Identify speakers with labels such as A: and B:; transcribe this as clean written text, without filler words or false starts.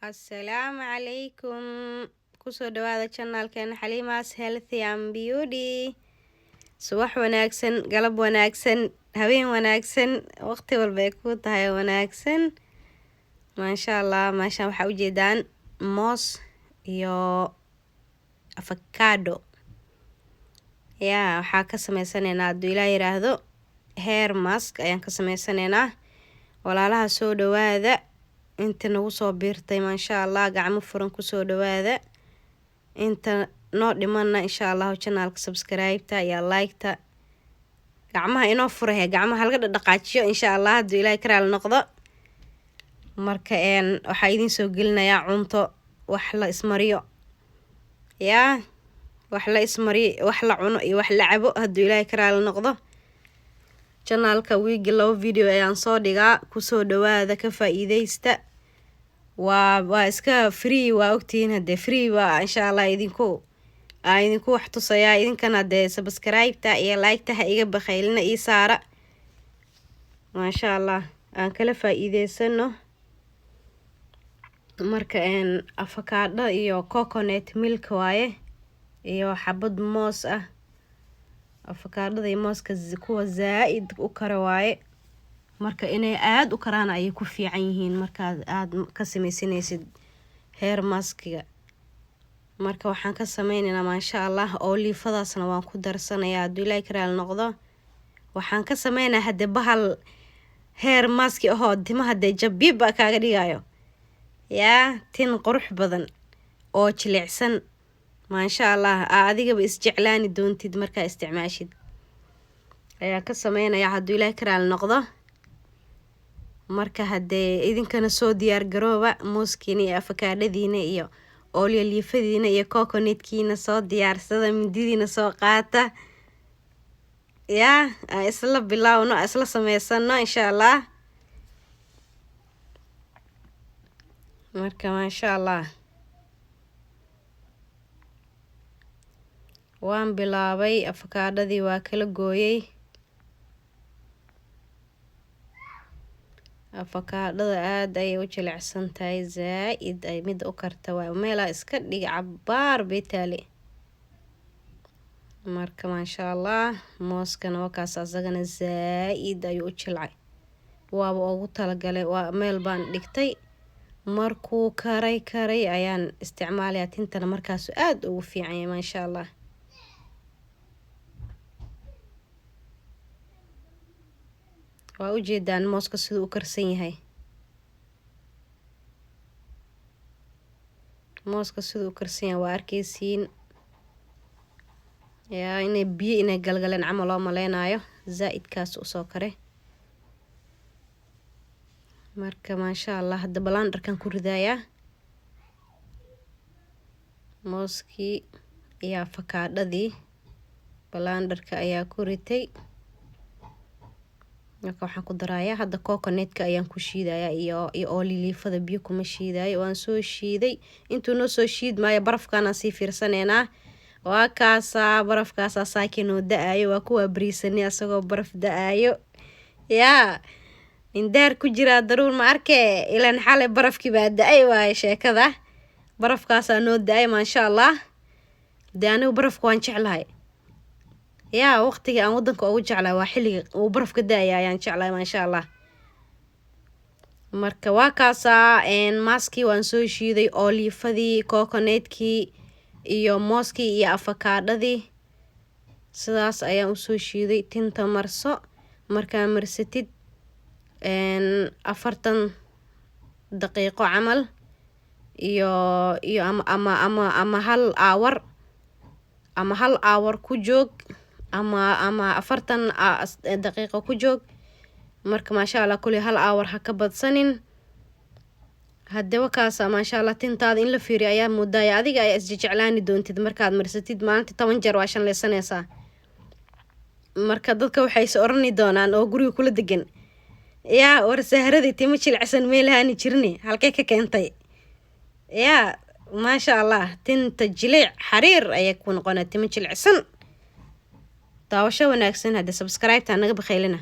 A: Assalaamu calaykum. Kusoo dhawaada channelkeena Xaliima's Healthy and Beauty. Subax wanaagsan, galab wanaagsan, habeen wanaagsan, waqti walba ay ku tahay wanaagsan. Masha Allah, meeshaan waxaa u jeedaan moos iyo avocado. Waxaa ka sameysanaynaa hadduu Ilaahay yiraahdo hair mask ayaan ka sameysanaynaa. Walaalaha soo dhawaada. Inta nagu soo biirtay masha Allah, gacmo furan ku soo dhawaada. Inta noo dhimanna insha Allah channelka subscribe-ta iyo like-ta. Gacmaha inoo furahay, gacmaha halka dhaqaajiyo insha Allah hadduu Ilaahay karaal noqdo. Marka waxaa idin soo gelinayaa cunto wax la ismariyo. Wax la ismariyo, wax la cuno iyo wax la cabo hadduu Ilaahay karaal noqdo. Channelka weekly labo video ayaan soo dhigaa, ku soo dhawaada ka faa'iideysta. waa iska free, waa ogtiin hadee free waa insha Allah idinku wax tusaya. idinkana hadee subscribe-ta iyo like-ta ha iga bakhaylina ii saara. Masha Allah, aan kala faa'iideysano. Marka avocado iyo coconut milk waaye iyo xabad moos ah. Avocado iyo mooska kuwa zaid u kara waaye. Marka inay aad u karaan ay ku fiican yihiin marka aad ka sameysanaysid hair mask-ga. Marka waxaan ka sameynaynaa masha Allah olive-daasna waan ku darsanayaa hadduu Ilaahay karaal noqdo. Waxaan ka sameynaa hadee bahal hair mask oo timaha hadee jabiib kaaga dhigayo. Tin qurux badan oo jilicsan masha Allah, adigaba isjeclaani doontid marka isticmaashid. Ayaa ka sameynayaa hadduu Ilaahay karaal noqdo. Marka hadee idinkana soo diyaar garooba mooskiina iyo avocado-diina iyo olive-diina iyo coconut-kiina soo diyaarsada, mindidiina soo qaata. Isla bilaawno, isla sameysano insha Allah. Marka masha Allah waan bilaabay. Avocado-dii waa kala gooyay. Avocado-da aad ay u jilicsan tahay, zaid ay mid u karta waa meela iska dhig cabaar bitaali. Marka masha Allah mooskana wakaas asagana zaid ay u jilcay. Waaba ugu talagalay, waa meel baan dhigtay. Markuu karay ayaan isticmaalayaa. Tintana markaas aad ugu fiican yahay masha Allah. waa u jeedaan mooska siduu u karsan yahay. Mooska siduu u karsan yahay waa arkaysiin. Inay biyo inay galgaleen camal loo maleynayo. Zaidkaas u soo kare. Marka masha Allah hadda blenderkan ku ridayaa. Mooskii iyo avocado-dii blenderka ayaa ku ritay. Marka waxaan ku darayaa hadda coconut-ka ayaan ku shiidayaa iyo olive-da biyo kuma shiidayo. Waan soo shiiday. Intuu noo soo shiidmaayo barafkaana sii fiirsanaynaa. Waa kaasa barafkaasa saakin oo da'ayo. Waa kuwa bariisani asagoo baraf da'ayo. Indaar ku jira daruur ma arke. Ilaan xalay barafkii baa da'ay waaye sheekada. Barafkaasa noo da'ay masha Allah. Dee anigu barafka waan jeclahay. Waqtiga aan wadanka ugu jeclahay waa xilliga uu barafka da'aya ayaan jeclahay masha Allah. Marka waa kaasa maski waan soo shiiday, olive-dii, coconut-kii iyo mooskii iyo avocado-dii. Sidaas ayaan u soo shiiday. Tinta marso. Markaa marsatid 40 daqiiqo camal iyo ama hal hour ama hal hour ku joog ama 40 daqiiqo ku joog. Marka masha Allah kulli hal hour ha ka badsanin. Hadee wakaasa masha Allah tintaada in la fiiriyo ayaa mudaya. Adiga ay isjeclaani doontid markaad marsatid. maalintii 10 jeer waa shanleysanaysaa. Marka dadka waxay is orani doonaan oo guriga kula degan. War sahradii timo jilicsan meelahaani jirni halkay ka keentay. Masha Allah tinta jilic xariir ayay ku noqonaa timo jilicsan. daawasho wanaagsan. hadee subscribe-ta naga bakhaylina.